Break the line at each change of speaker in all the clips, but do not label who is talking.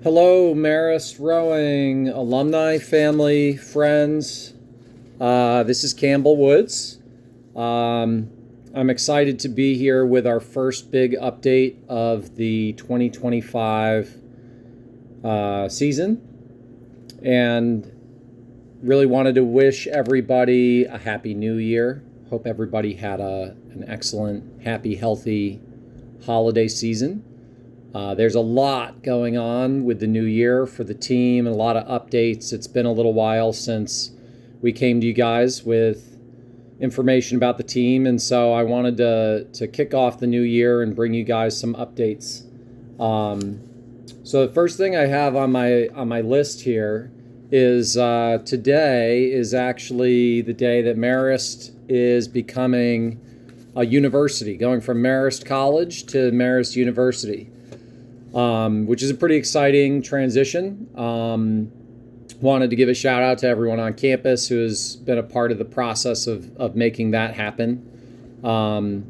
Hello, Marist Rowing alumni, family, friends. This is Campbell Woods. Um, I'm excited to be here with our first big update of the 2025 season, and really wanted to wish everybody a happy new year. Hope everybody had an excellent, happy, healthy holiday season. There's a lot going on with the new year for the team and a lot of updates. It's been a little while since we came to you guys with information about the team, and so I wanted to kick off the new year and bring you guys some updates. So the first thing I have on my list here is today is actually the day that Marist is becoming a university, going from Marist College to Marist University. Which is a pretty exciting transition. Wanted to give a shout out to everyone on campus who has been a part of the process of making that happen. For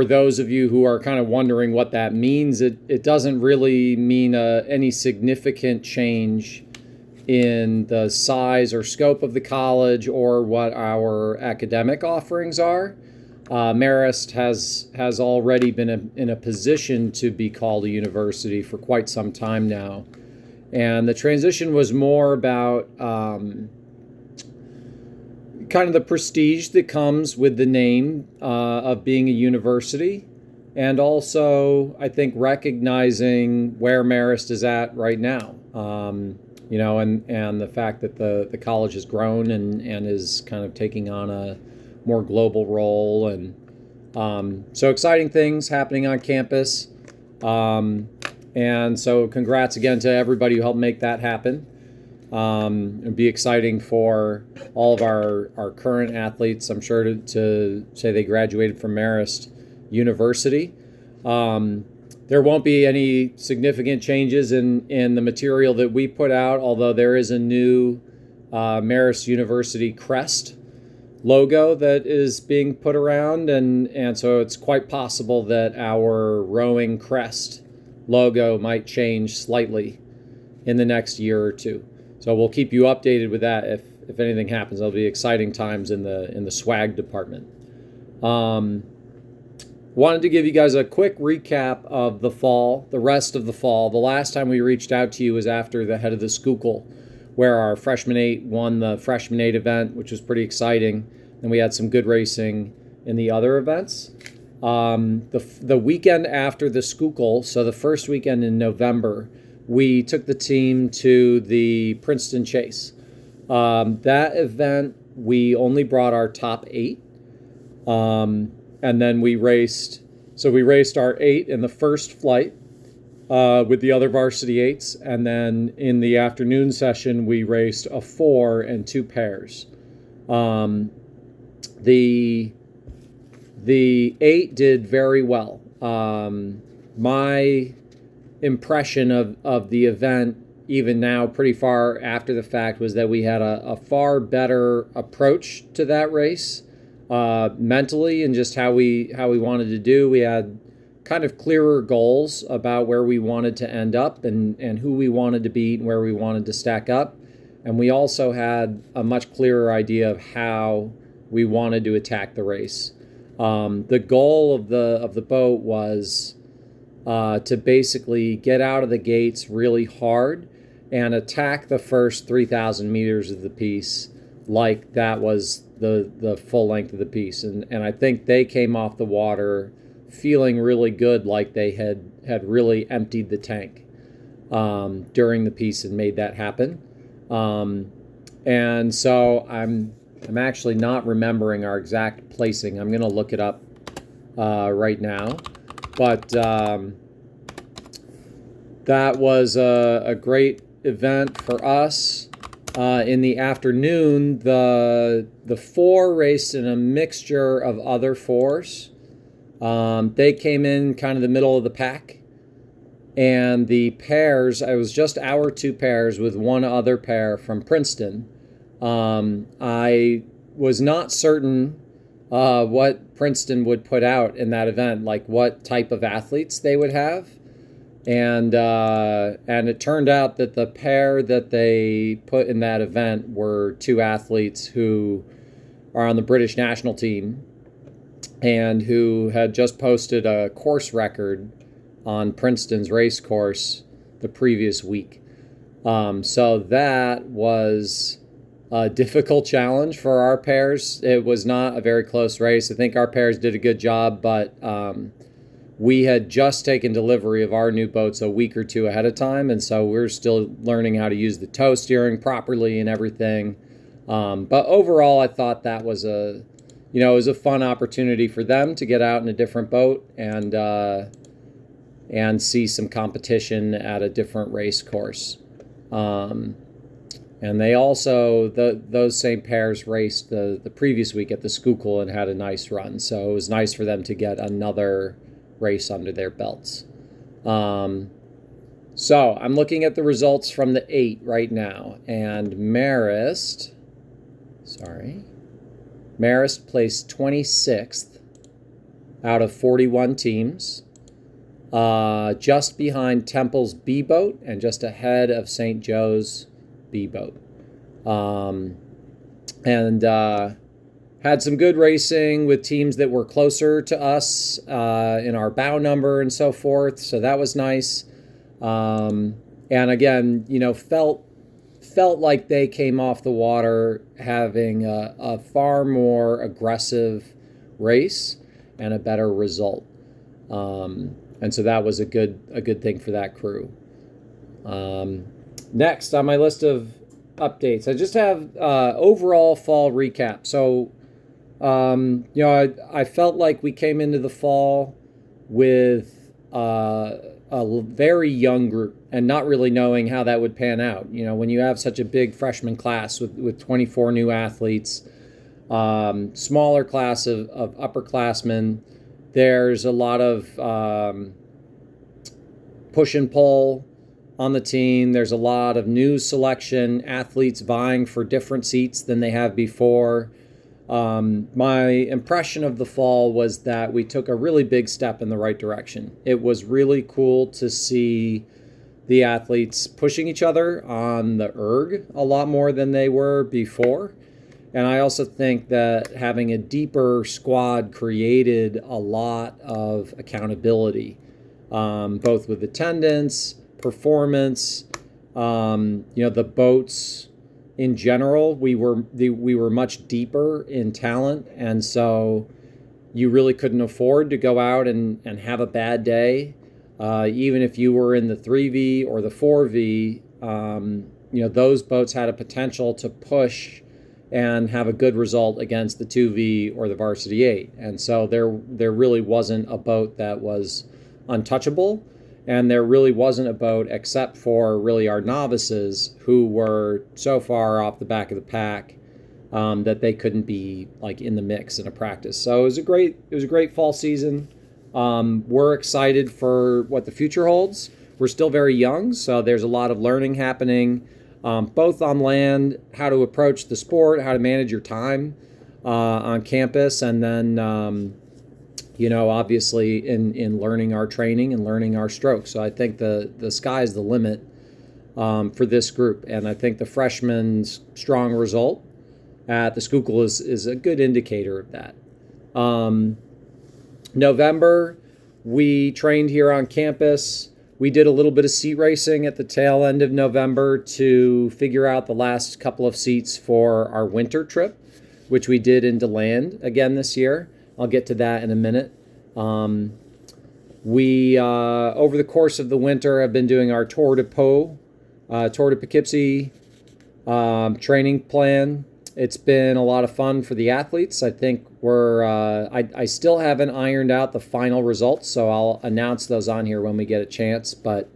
those of you who are kind of wondering what that means, it doesn't really mean any significant change in the size or scope of the college or what our academic offerings are. Marist has already been in a position to be called a university for quite some time now. And the transition was more about kind of the prestige that comes with the name of being a university, and also, I think, recognizing where Marist is at right now. And the fact that the college has grown and is kind of taking on a more global role, and so exciting things happening on campus, and so congrats again to everybody who helped make that happen. It'd be exciting for all of our current athletes, I'm sure, to say they graduated from Marist University. There won't be any significant changes in the material that we put out, although there is a new Marist University crest logo that is being put around, and so it's quite possible that our rowing crest logo might change slightly in the next year or two. So we'll keep you updated with that if anything happens. There'll be exciting times in the swag department. Wanted to give you guys a quick recap of the fall, the rest of the fall. The last time we reached out to you was after the head of the Schuylkill, where our freshman 8 won the freshman 8 event, which was pretty exciting. And we had some good racing in the other events. The weekend after the Schuylkill, so the first weekend in November, we took the team to the Princeton Chase. That event, we only brought our top 8. And then we raced our 8 in the first flight with the other varsity 8s. And then in the afternoon session, we raced a 4 and 2 pairs. The 8 did very well. My impression of the event, even now pretty far after the fact, was that we had a far better approach to that race. Mentally, and just how we wanted to do. We had kind of clearer goals about where we wanted to end up and who we wanted to beat and where we wanted to stack up. And we also had a much clearer idea of how we wanted to attack the race. The goal of the boat was to basically get out of the gates really hard and attack the first 3,000 meters of the piece like that was the full length of the piece. And I think they came off the water feeling really good, like they had really emptied the tank during the piece and made that happen. And so I'm actually not remembering our exact placing. I'm going to look it up right now. But that was a great event for us. In the afternoon, the 4 raced in a mixture of other 4s. They came in kind of the middle of the pack. And the pairs, I was just our 2 pairs with one other pair from Princeton. I was not certain what Princeton would put out in that event, like what type of athletes they would have. And it turned out that the pair that they put in that event were two athletes who are on the British national team and who had just posted a course record on Princeton's race course the previous week. So that was a difficult challenge for our pairs. It was not a very close race. I think our pairs did a good job, but we had just taken delivery of our new boats a week or two ahead of time, and so we're still learning how to use the tow steering properly and everything. But overall, I thought that was it was a fun opportunity for them to get out in a different boat and see some competition at a different race course. And they also, those same pairs raced the previous week at the Schuylkill and had a nice run. So it was nice for them to get another race under their belts. So I'm looking at the results from the 8 right now. And Marist placed 26th out of 41 teams. Just behind Temple's B boat and just ahead of St. Joe's B boat. Had some good racing with teams that were closer to us in our bow number and so forth. So that was nice. And again, felt like they came off the water having a far more aggressive race and a better result. And so that was a good thing for that crew. Next on my list of updates, I just have overall fall recap. So, I felt like we came into the fall with a very young group and not really knowing how that would pan out. When you have such a big freshman class with 24 new athletes, smaller class of upperclassmen, there's a lot of push and pull on the team. There's a lot of new selection, athletes vying for different seats than they have before. My impression of the fall was that we took a really big step in the right direction. It was really cool to see the athletes pushing each other on the erg a lot more than they were before. And I also think that having a deeper squad created a lot of accountability, both with attendance, performance, the boats in general. We were much deeper in talent, and so you really couldn't afford to go out and have a bad day, even if you were in the 3V or the 4V. Those boats had a potential to push and have a good result against the 2V or the Varsity 8. And so there really wasn't a boat that was untouchable, and there really wasn't a boat except for really our novices who were so far off the back of the pack that they couldn't be like in the mix in a practice. So it was a great fall season. We're excited for what the future holds. We're still very young, so there's a lot of learning happening. Both on land, how to approach the sport, how to manage your time on campus, and then, obviously in learning our training and learning our strokes. So I think the sky's the limit for this group, and I think the freshmen's strong result at the Schuylkill is a good indicator of that. November, we trained here on campus. We did a little bit of seat racing at the tail end of November to figure out the last couple of seats for our winter trip, which we did in DeLand again this year. I'll get to that in a minute. We, over the course of the winter, have been doing our Tour de Poughkeepsie training plan. It's been a lot of fun for the athletes. I think I still haven't ironed out the final results, so I'll announce those on here when we get a chance. But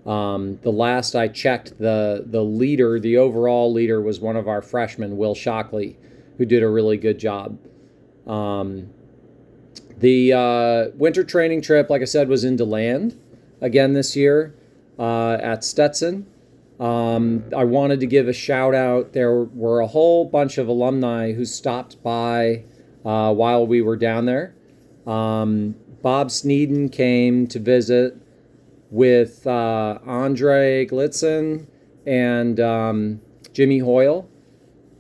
the last I checked, the leader, the overall leader, was one of our freshmen, Will Shockley, who did a really good job. The winter training trip, like I said, was in DeLand again this year at Stetson. I wanted to give a shout out. There were a whole bunch of alumni who stopped by while we were down there. Bob Sneeden came to visit. with Andre Glitzen and Jimmy Hoyle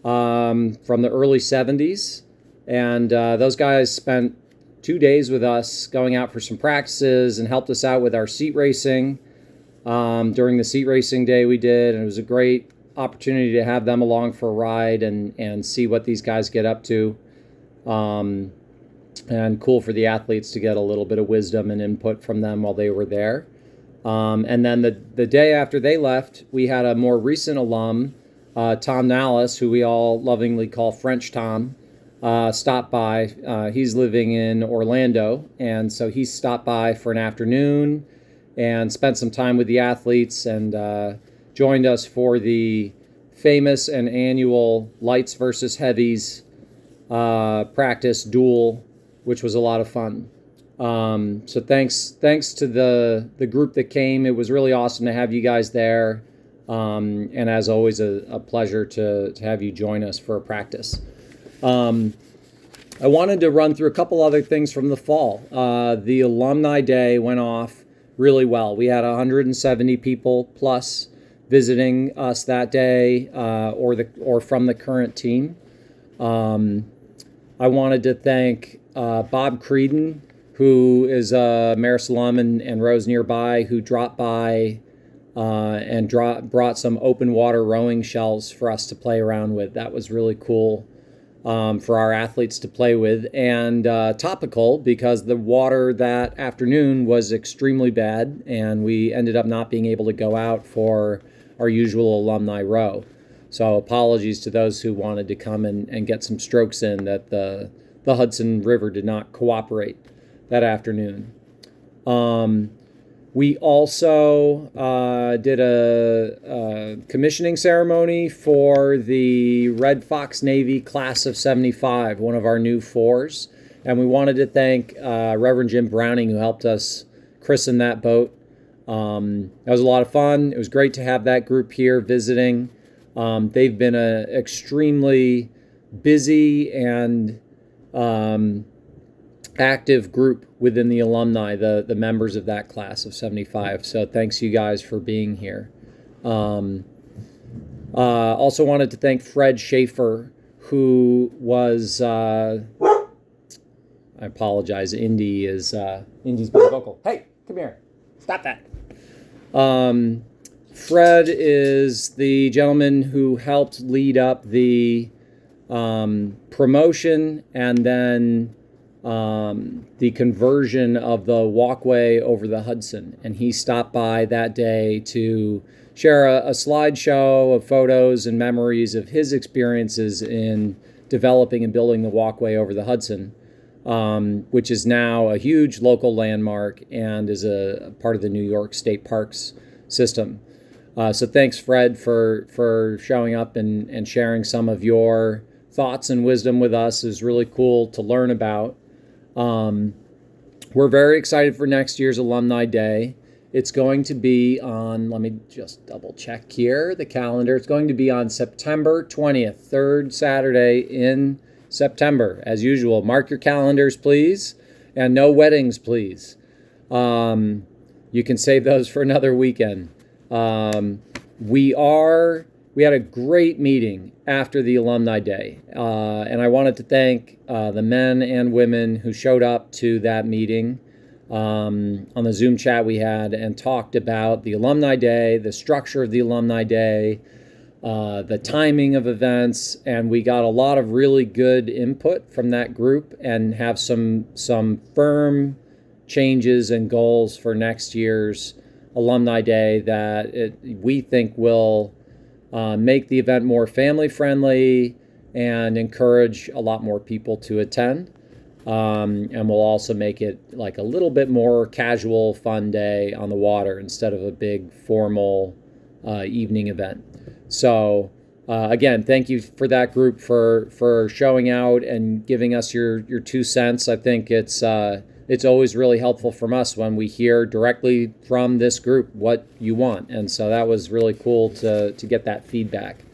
from the early 70s. And those guys spent 2 days with us going out for some practices and helped us out with our seat racing during the seat racing day we did. And it was a great opportunity to have them along for a ride and see what these guys get up to. And cool for the athletes to get a little bit of wisdom and input from them while they were there. And then the day after they left, we had a more recent alum, Tom Nallis, who we all lovingly call French Tom, stop by. He's living in Orlando, and so he stopped by for an afternoon and spent some time with the athletes and joined us for the famous and annual lights versus heavies practice duel, which was a lot of fun. So thanks to the group that came. It was really awesome to have you guys there. And as always, a pleasure to have you join us for a practice. I wanted to run through a couple other things from the fall. The Alumni Day went off really well. We had 170 people plus visiting us that day, or from the current team. I wanted to thank Bob Creedon, who is a Marist alum and rows nearby, who dropped by and brought some open water rowing shells for us to play around with. That was really cool for our athletes to play with, and topical because the water that afternoon was extremely bad, and we ended up not being able to go out for our usual alumni row. So apologies to those who wanted to come and get some strokes in, that the Hudson River did not cooperate that afternoon. We also did a commissioning ceremony for the Red Fox Navy Class of 75, one of our new fours. And we wanted to thank Reverend Jim Browning, who helped us christen that boat. That was a lot of fun. It was great to have that group here visiting. They've been an extremely busy and active group within the alumni, the members of that class of 75. So thanks you guys for being here. Also wanted to thank Fred Schaefer, who was, I apologize, Indy's being vocal. Hey, come here. Stop that. Fred is the gentleman who helped lead up the promotion and then the conversion of the walkway over the Hudson. And he stopped by that day to share a slideshow of photos and memories of his experiences in developing and building the walkway over the Hudson, which is now a huge local landmark and is a part of the New York State Parks system. So thanks, Fred, for showing up and sharing some of your thoughts and wisdom with us. It was really cool to learn about. We're very excited for next year's Alumni Day. It's going to be on, let me just double check here, the calendar. It's going to be on September 20th, third Saturday in September. As usual, mark your calendars, please, and no weddings, please. You can save those for another weekend. We had a great meeting after the Alumni Day, and I wanted to thank the men and women who showed up to that meeting on the Zoom chat we had and talked about the Alumni Day, the structure of the Alumni Day, the timing of events, and we got a lot of really good input from that group and have some firm changes and goals for next year's Alumni Day that we think will make the event more family friendly and encourage a lot more people to attend. And we'll also make it like a little bit more casual, fun day on the water instead of a big formal evening event. So again, thank you for that group for showing out and giving us your 2 cents. I think it's always really helpful from us when we hear directly from this group what you want. And so that was really cool to get that feedback.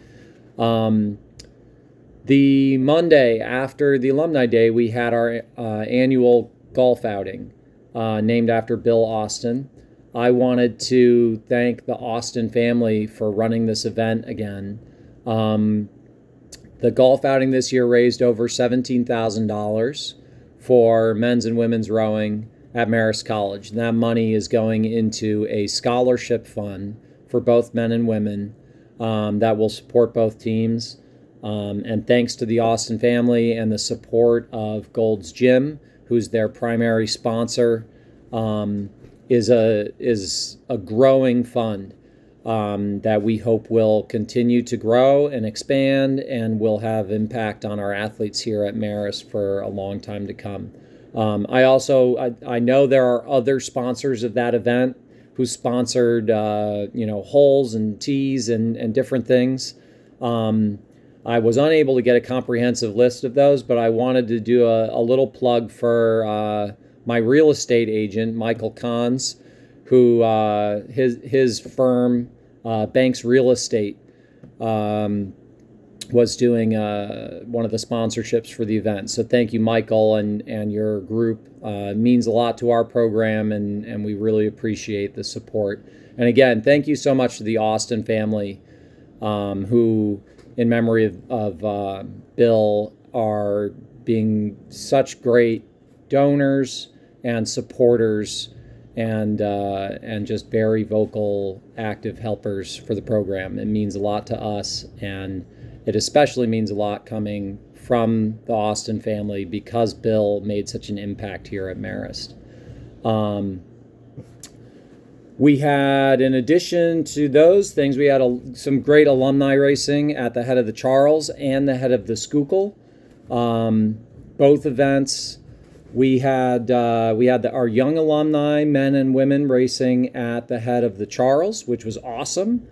The Monday after the Alumni Day, we had our annual golf outing named after Bill Austin. I wanted to thank the Austin family for running this event again. The golf outing this year raised over $17,000 for men's and women's rowing at Marist College. And that money is going into a scholarship fund for both men and women that will support both teams. And thanks to the Austin family and the support of Gold's Gym, who's their primary sponsor, is a growing fund that we hope will continue to grow and expand and will have impact on our athletes here at Marist for a long time to come. I know there are other sponsors of that event who sponsored holes and tees and different things. I was unable to get a comprehensive list of those, but I wanted to do a little plug for my real estate agent, Michael Kahns, who his firm, Banks Real Estate, was doing one of the sponsorships for the event. So thank you, Michael, and your group. Means a lot to our program, and we really appreciate the support. And again, thank you so much to the Austin family, who, in memory of Bill, are being such great donors and supporters and just very vocal, active helpers for the program. It means a lot to us, and it especially means a lot coming from the Austin family because Bill made such an impact here at Marist. We had, in addition to those things, we had some great alumni racing at the head of the Charles and the head of the Schuylkill. Both events, we had our young alumni, men and women, racing at the head of the Charles, which was awesome.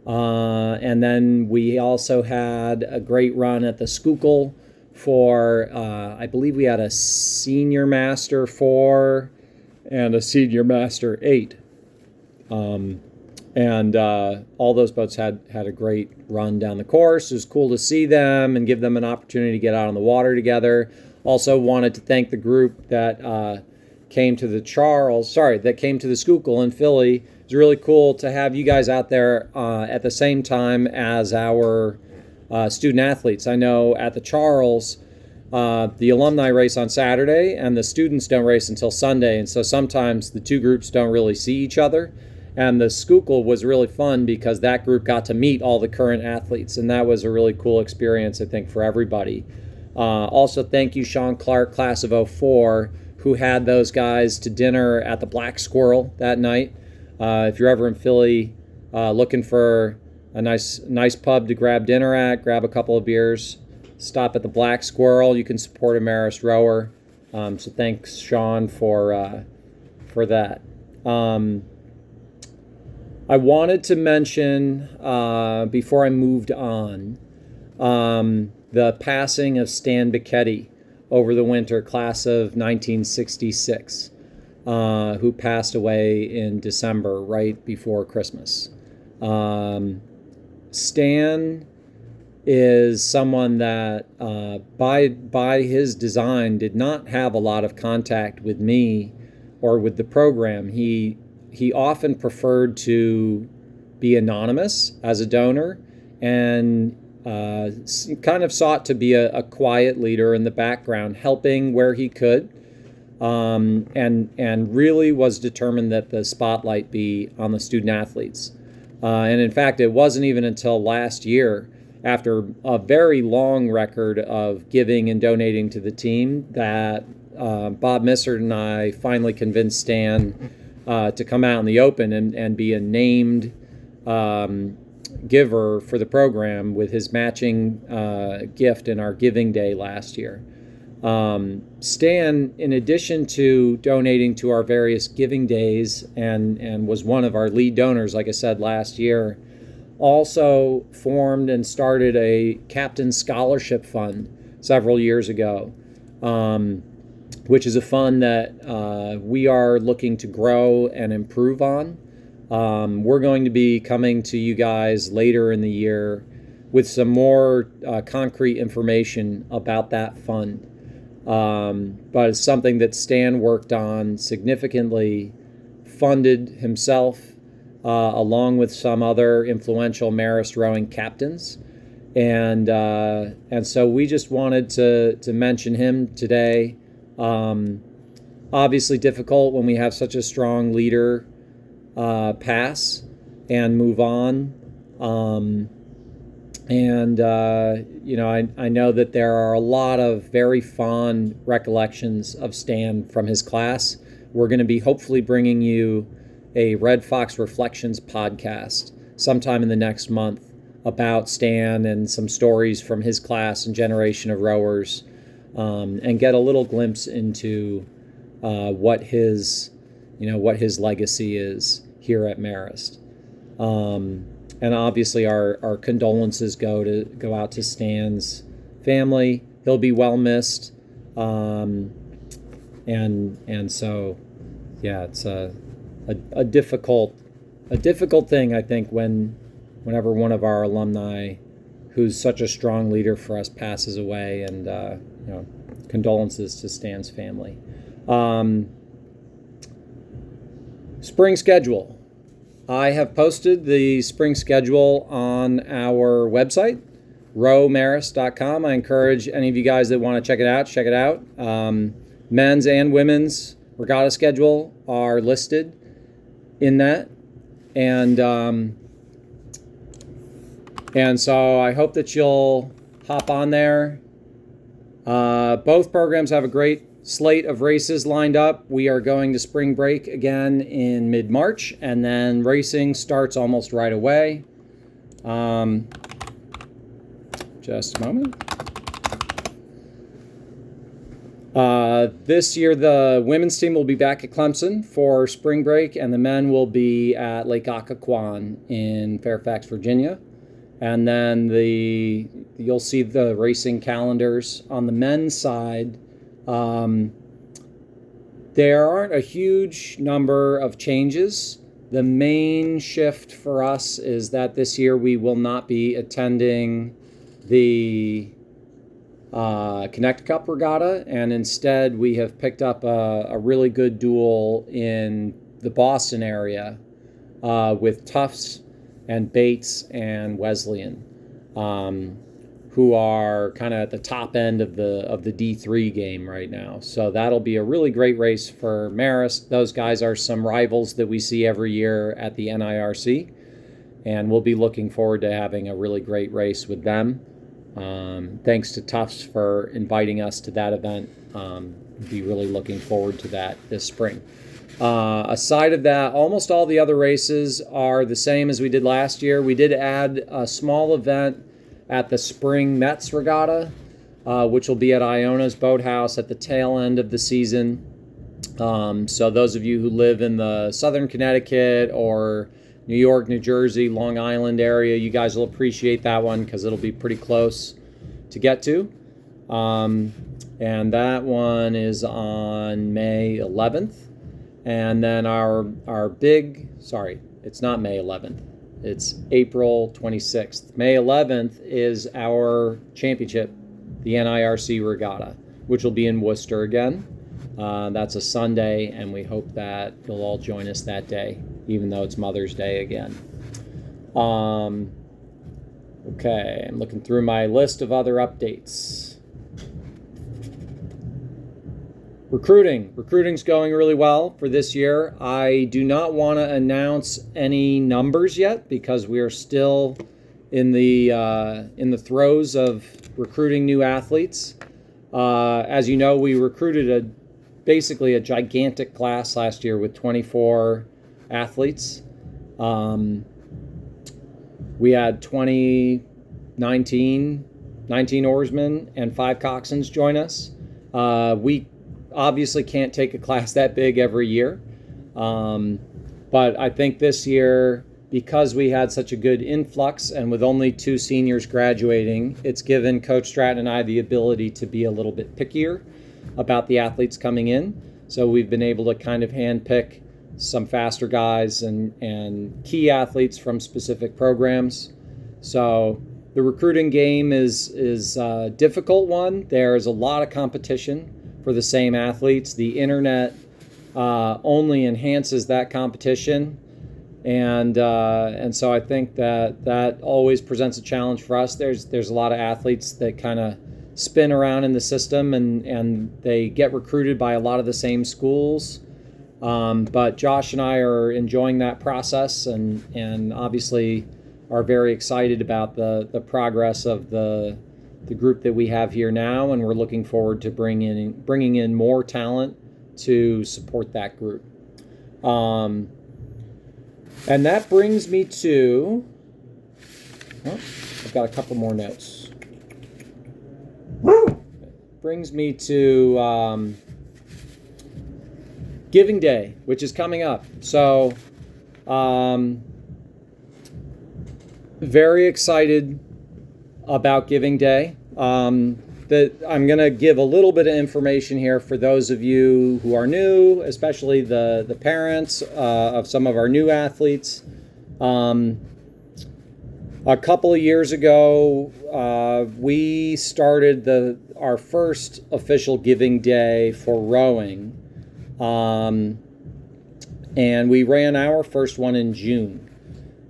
And then we also had a great run at the Schuylkill for, I believe we had a Senior Master 4 and a Senior Master 8. And all those boats had a great run down the course. It was cool to see them and give them an opportunity to get out on the water together. Also wanted to thank the group that came to the Schuylkill in Philly. It was really cool to have you guys out there at the same time as our student athletes. I know at the Charles, the alumni race on Saturday and the students don't race until Sunday, and so sometimes the two groups don't really see each other. And the Schuylkill was really fun because that group got to meet all the current athletes, and that was a really cool experience, I think, for everybody. Also, thank you, Sean Clark, class of '04, who had those guys to dinner at the Black Squirrel that night. If you're ever in Philly looking for a nice pub to grab dinner at, grab a couple of beers, stop at the Black Squirrel. You can support a Marist rower. So thanks, Sean, for that. I wanted to mention, before I moved on, the passing of Stan Bicchetti over the winter, class of 1966, who passed away in December, right before Christmas. Stan is someone that, by his design, did not have a lot of contact with me or with the program. He often preferred to be anonymous as a donor and kind of sought to be a quiet leader in the background, helping where he could, and really was determined that the spotlight be on the student athletes. And in fact, it wasn't even until last year, after a very long record of giving and donating to the team, that Bob Missert and I finally convinced Stan to come out in the open and be a named giver for the program with his matching gift in our giving day last year. Stan, in addition to donating to our various giving days and was one of our lead donors, like I said, last year, also formed and started a Captain Scholarship Fund several years ago, which is a fund that we are looking to grow and improve on. We're going to be coming to you guys later in the year with some more concrete information about that fund. But it's something that Stan worked on significantly funded himself, along with some other influential Marist rowing captains. And so we just wanted to mention him today. Obviously difficult when we have such a strong leader pass and move on. I know that there are a lot of very fond recollections of Stan from his class. We're going to be hopefully bringing you a Red Fox Reflections podcast sometime in the next month about Stan and some stories from his class and generation of rowers, and get a little glimpse into what his legacy is here at Marist. And obviously our condolences go out to Stan's family. He'll be well missed. And so, yeah, it's a difficult thing, I think, whenever one of our alumni who's such a strong leader for us passes away, and condolences to Stan's family. Spring schedule. I have posted the spring schedule on our website, rowmarist.com. I encourage any of you guys that want to check it out. Men's and women's regatta schedule are listed in that. And so I hope that you'll hop on there. Both programs have a great slate of races lined up. We are going to spring break again in mid-March, and then racing starts almost right away. Just a moment. This year, the women's team will be back at Clemson for spring break, and the men will be at Lake Occoquan in Fairfax, Virginia. And then you'll see the racing calendars on the men's side. There aren't a huge number of changes. The main shift for us is that this year we will not be attending the Connect Cup Regatta, and instead we have picked up a really good duel in the Boston area with Tufts and Bates and Wesleyan, who are kind of at the top end of the D3 game right now. So that'll be a really great race for Marist. Those guys are some rivals that we see every year at the NIRC, and we'll be looking forward to having a really great race with them. Thanks to Tufts for inviting us to that event. Be really looking forward to that this spring. Aside of that, almost all the other races are the same as we did last year. We did add a small event at the Spring Mets Regatta, which will be at Iona's Boathouse at the tail end of the season. So those of you who live in the southern Connecticut or New York, New Jersey, Long Island area, you guys will appreciate that one because it'll be pretty close to get to. And that one is on May 11th. And then it's not May 11th. It's April 26th. May 11th is our championship, the NIRC Regatta, which will be in Worcester again. That's a Sunday, and we hope that you'll all join us that day, even though it's Mother's Day again. Okay, I'm looking through my list of other updates. Recruiting's going really well for this year. I do not want to announce any numbers yet because we are still in the throes of recruiting new athletes. As you know, we recruited basically a gigantic class last year with 24 athletes. We had 19 oarsmen and 5 coxswains join us. We obviously can't take a class that big every year. But I think this year, because we had such a good influx and with only 2 seniors graduating, it's given Coach Stratton and I the ability to be a little bit pickier about the athletes coming in. So we've been able to kind of handpick some faster guys and key athletes from specific programs. So the recruiting game is a difficult one. There's a lot of competition for the same athletes. The internet only enhances that competition. And so I think that always presents a challenge for us. There's a lot of athletes that kind of spin around in the system, and they get recruited by a lot of the same schools. But Josh and I are enjoying that process, and obviously are very excited about the progress of the group that we have here now, and we're looking forward to bringing in more talent to support that group. And that brings me to, I've got a couple more notes. Brings me to Giving Day, which is coming up. So, very excited about Giving Day. That I'm going to give a little bit of information here for those of you who are new, especially the parents of some of our new athletes. A couple of years ago, we started our first official Giving Day for rowing, and we ran our first one in June.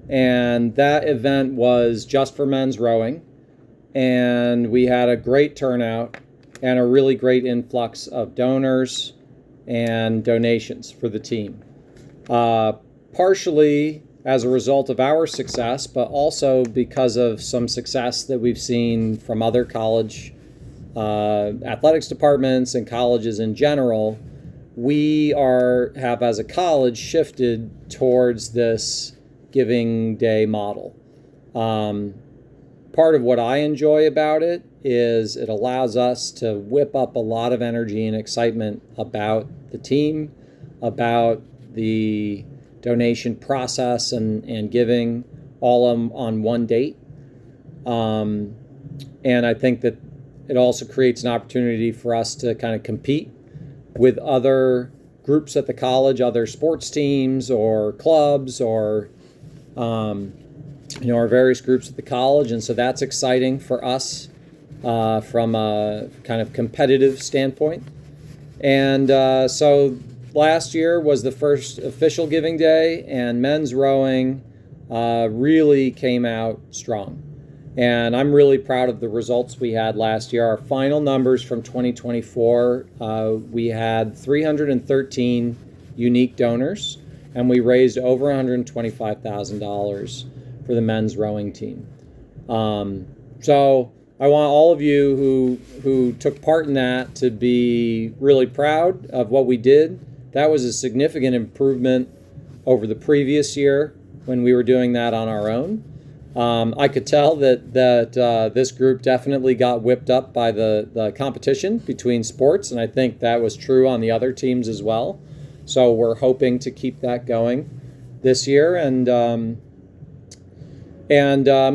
And that event was just for men's rowing. And we had a great turnout and a really great influx of donors and donations for the team. Partially as a result of our success, but also because of some success that we've seen from other college athletics departments and colleges in general. We have as a college shifted towards this Giving Day model. Part of what I enjoy about it is it allows us to whip up a lot of energy and excitement about the team, about the donation process and giving, all on one date. And I think that it also creates an opportunity for us to kind of compete with other groups at the college, other sports teams or clubs or our various groups at the college. And so that's exciting for us from a kind of competitive standpoint. And so last year was the first official Giving Day, and men's rowing really came out strong. And I'm really proud of the results we had last year. Our final numbers from 2024, we had 313 unique donors, and we raised over $125,000 for the men's rowing team. So I want all of you who took part in that to be really proud of what we did. That was a significant improvement over the previous year when we were doing that on our own. I could tell that this group definitely got whipped up by the competition between sports, and I think that was true on the other teams as well. So we're hoping to keep that going this year, and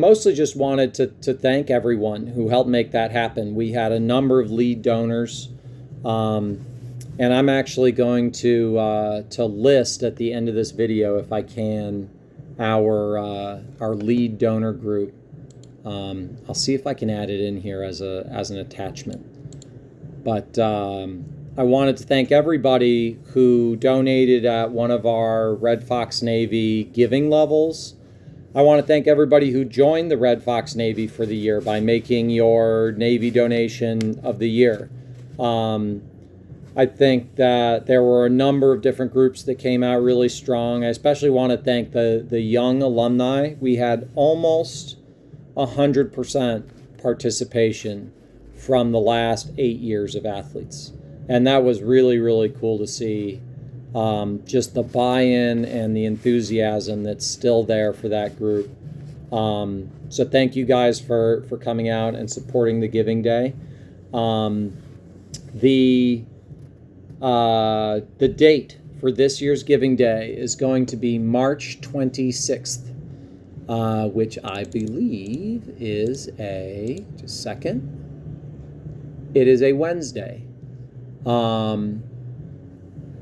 mostly just wanted to thank everyone who helped make that happen. We had a number of lead donors, and I'm actually going to list at the end of this video, if I can, our lead donor group. I'll see if I can add it in here as an attachment. But I wanted to thank everybody who donated at one of our Red Fox Navy giving levels. I want to thank everybody who joined the Red Fox Navy for the year by making your Navy donation of the year. I think that there were a number of different groups that came out really strong. I especially want to thank the young alumni. We had almost 100% participation from the last 8 years of athletes. And that was really, really cool to see. Just the buy-in and the enthusiasm that's still there for that group. So thank you guys for coming out and supporting the Giving Day. The date for this year's Giving Day is going to be March 26th, which I believe is just a second. It is a Wednesday.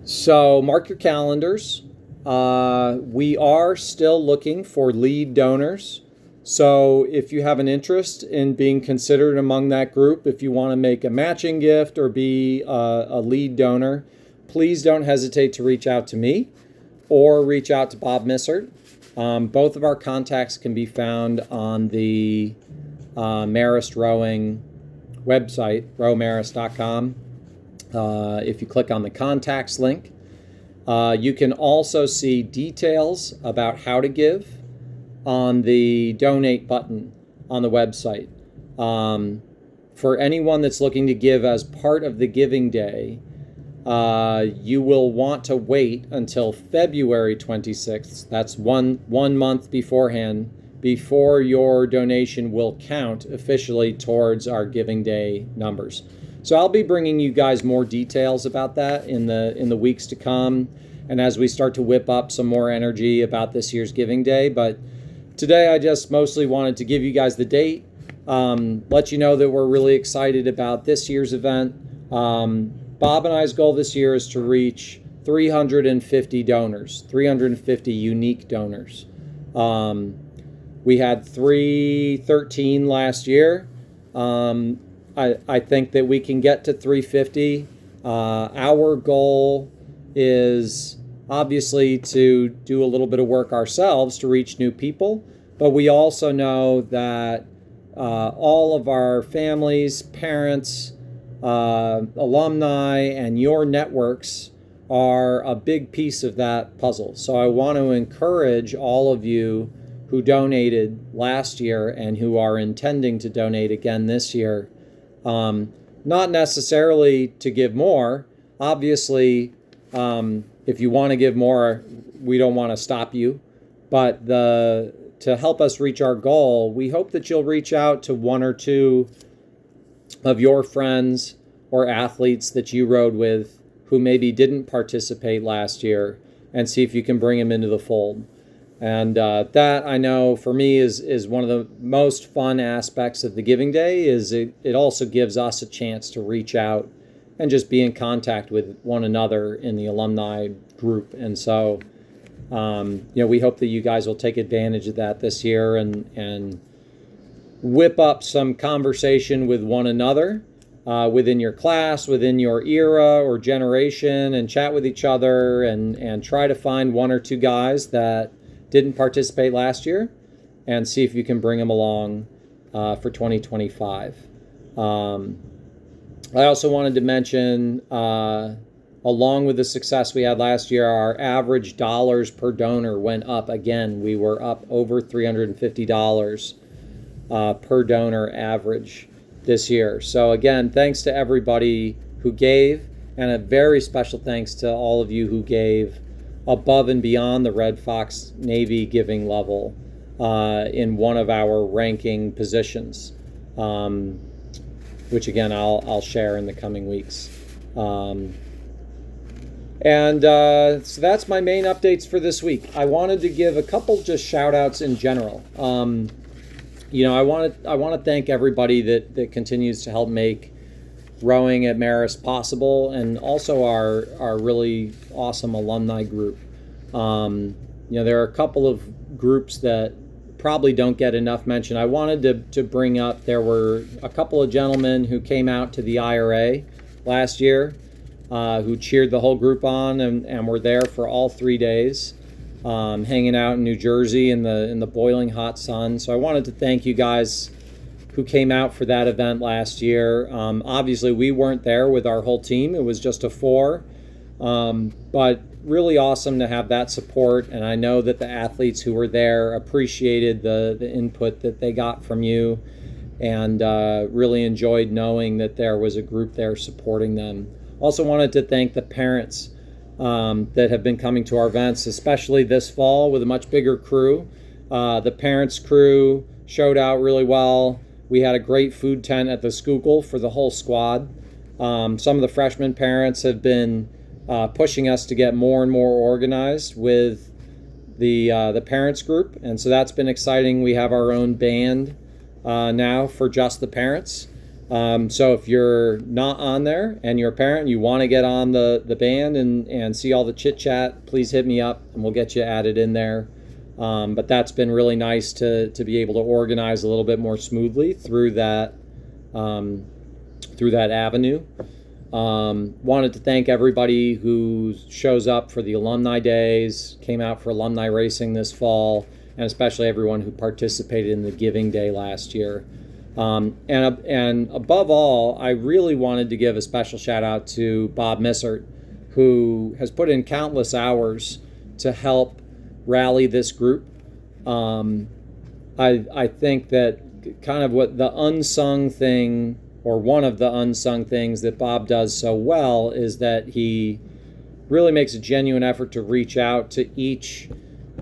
So mark your calendars. We are still looking for lead donors. So if you have an interest in being considered among that group, if you want to make a matching gift or be a lead donor, please don't hesitate to reach out to me or reach out to Bob Missert. Both of our contacts can be found on the Marist Rowing website, rowmarist.com. If you click on the contacts link, you can also see details about how to give on the donate button on the website. For anyone that's looking to give as part of the giving day, you will want to wait until February 26th. That's one month beforehand, before your donation will count officially towards our giving day numbers. So I'll be bringing you guys more details about that in the weeks to come, and as we start to whip up some more energy about this year's giving day. But today I just mostly wanted to give you guys the date, let you know that we're really excited about this year's event. Bob and I's goal this year is to reach 350 donors, 350 unique donors. We had 313 last year. I think that we can get to 350. Our goal is obviously to do a little bit of work ourselves to reach new people, but we also know that all of our families, parents, alumni, and your networks are a big piece of that puzzle. So I want to encourage all of you who donated last year and who are intending to donate again this year, not necessarily to give more. Obviously, if you want to give more, we don't want to stop you, but to help us reach our goal, we hope that you'll reach out to one or two of your friends or athletes that you rode with who maybe didn't participate last year, and see if you can bring them into the fold. And that, I know, for me is one of the most fun aspects of the Giving Day. Is it also gives us a chance to reach out and just be in contact with one another in the alumni group. And so, we hope that you guys will take advantage of that this year and whip up some conversation with one another within your class, within your era or generation, and chat with each other and try to find one or two guys that didn't participate last year and see if you can bring them along for 2025. I also wanted to mention, along with the success we had last year, our average dollars per donor went up again. We were up over $350 per donor average this year. So again, thanks to everybody who gave, and a very special thanks to all of you who gave above and beyond the Red Fox Navy giving level in one of our ranking positions, which again I'll share in the coming weeks. So that's my main updates for this week. I wanted to give a couple just shout outs in general. I want to thank everybody that continues to help make rowing at Marist possible, and also our really awesome alumni group. There are a couple of groups that probably don't get enough mention. I wanted to bring up, there were a couple of gentlemen who came out to the IRA last year, who cheered the whole group on and were there for all 3 days, hanging out in New Jersey in the boiling hot sun. So I wanted to thank you guys who came out for that event last year. Obviously, we weren't there with our whole team. It was just a 4. But really awesome to have that support. And I know that the athletes who were there appreciated the input that they got from you, and really enjoyed knowing that there was a group there supporting them. Also wanted to thank the parents that have been coming to our events, especially this fall with a much bigger crew. The parents crew showed out really well. We had a great food tent at the Schuylkill for the whole squad. Some of the freshman parents have been pushing us to get more and more organized with the parents group, and so that's been exciting. We have our own band now for just the parents. So if you're not on there and you're a parent and you want to get on the band and see all the chit chat, please hit me up and we'll get you added in there. But that's been really nice to be able to organize a little bit more smoothly through that avenue. Wanted to thank everybody who shows up for the alumni days, came out for alumni racing this fall, and especially everyone who participated in the Giving Day last year. And above all, I really wanted to give a special shout out to Bob Missert, who has put in countless hours to help rally this group. I think that kind of what the unsung thing, or one of the unsung things that Bob does so well, is that he really makes a genuine effort to reach out to each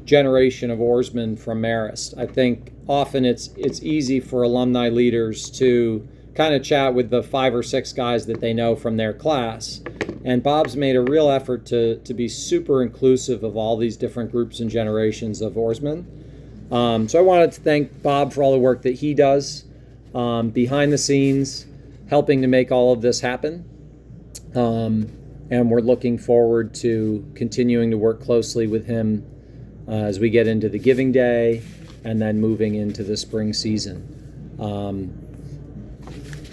generation of oarsmen from Marist. I think often it's easy for alumni leaders to kind of chat with the 5 or 6 guys that they know from their class. And Bob's made a real effort to be super inclusive of all these different groups and generations of oarsmen. So I wanted to thank Bob for all the work that he does behind the scenes, helping to make all of this happen. And we're looking forward to continuing to work closely with him as we get into the Giving Day and then moving into the spring season.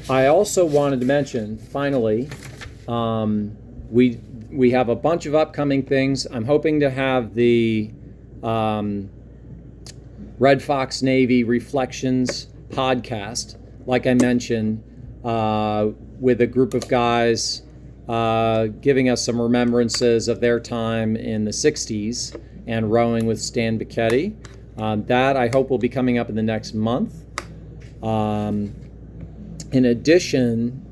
I also wanted to mention, finally, we have a bunch of upcoming things. I'm hoping to have the Red Fox Navy Reflections podcast, like I mentioned, with a group of guys giving us some remembrances of their time in the 60s and rowing with Stan Bicchetti. That I hope will be coming up in the next month. In addition,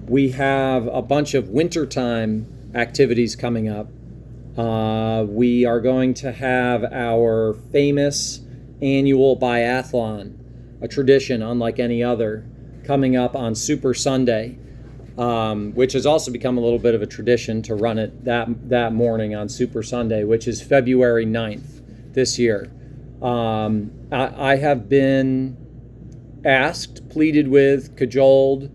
we have a bunch of wintertime activities coming up. We are going to have our famous annual biathlon, a tradition unlike any other, coming up on Super Sunday, which has also become a little bit of a tradition to run it that morning on Super Sunday, which is February 9th this year. I have been asked, pleaded with, cajoled,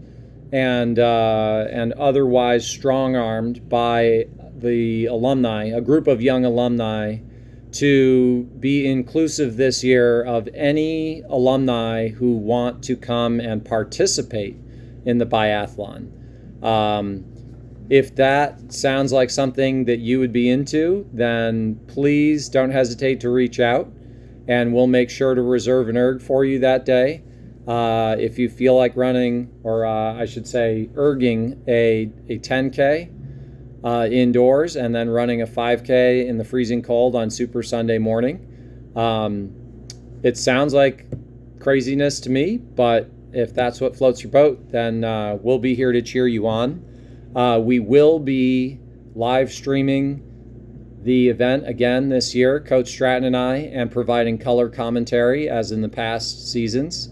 and otherwise strong-armed by the alumni, a group of young alumni, to be inclusive this year of any alumni who want to come and participate in the biathlon. If that sounds like something that you would be into, then please don't hesitate to reach out, and we'll make sure to reserve an erg for you that day. If you feel like running, or I should say erging a 10K indoors and then running a 5K in the freezing cold on Super Sunday morning. It sounds like craziness to me, but if that's what floats your boat, then we'll be here to cheer you on. We will be live streaming the event again this year, Coach Stratton and I, and providing color commentary as in the past seasons.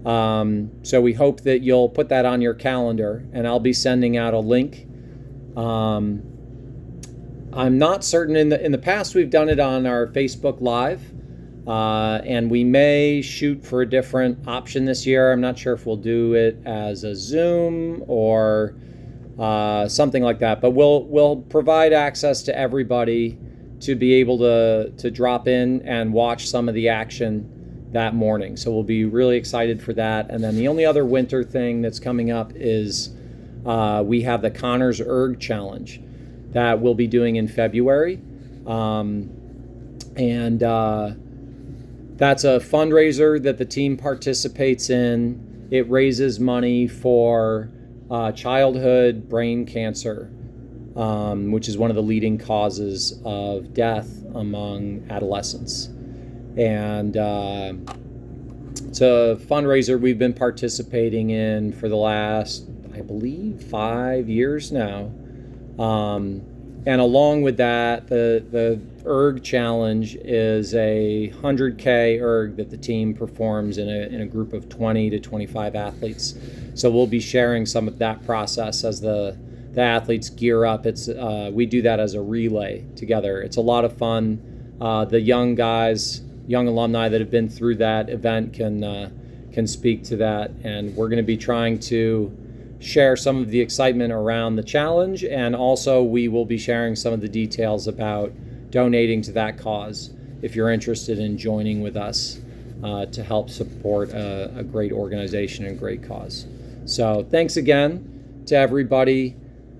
So we hope that you'll put that on your calendar, and I'll be sending out a link. I'm not certain. In the past, we've done it on our Facebook Live, and we may shoot for a different option this year. I'm not sure if we'll do it as a Zoom or something like that, but we'll provide access to everybody to be able to drop in and watch some of the action that morning. So we'll be really excited for that. And then the only other winter thing that's coming up is we have the Connors Erg Challenge that we'll be doing in February. And that's a fundraiser that the team participates in. It raises money for childhood brain cancer, which is one of the leading causes of death among adolescents. And it's a fundraiser we've been participating in for the last, I believe, 5 years now. And along with that, the erg challenge is a 100K erg that the team performs in a group of 20 to 25 athletes. So we'll be sharing some of that process as the athletes gear up. We do that as a relay together. It's a lot of fun. The young guys, young alumni that have been through that event can speak to that, and we're going to be trying to share some of the excitement around the challenge, and also we will be sharing some of the details about donating to that cause if you're interested in joining with us to help support a great organization and great cause. So thanks again. to everybody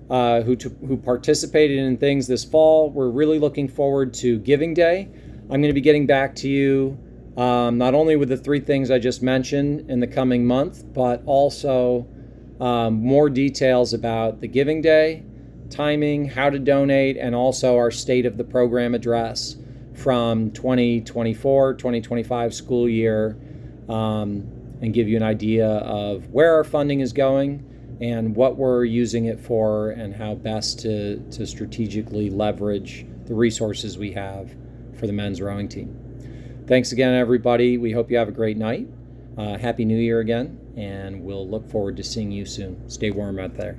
who participated in things this fall. We're really looking forward to Giving Day. I'm going to be getting back to you not only with the 3 things I just mentioned in the coming month, but also more details about the Giving Day, timing, how to donate, and also our state of the program address from 2024-2025 school year, and give you an idea of where our funding is going and what we're using it for and how best to strategically leverage the resources we have for the men's rowing team. Thanks again, everybody. We hope you have a great night. Happy New Year again, and we'll look forward to seeing you soon. Stay warm out there.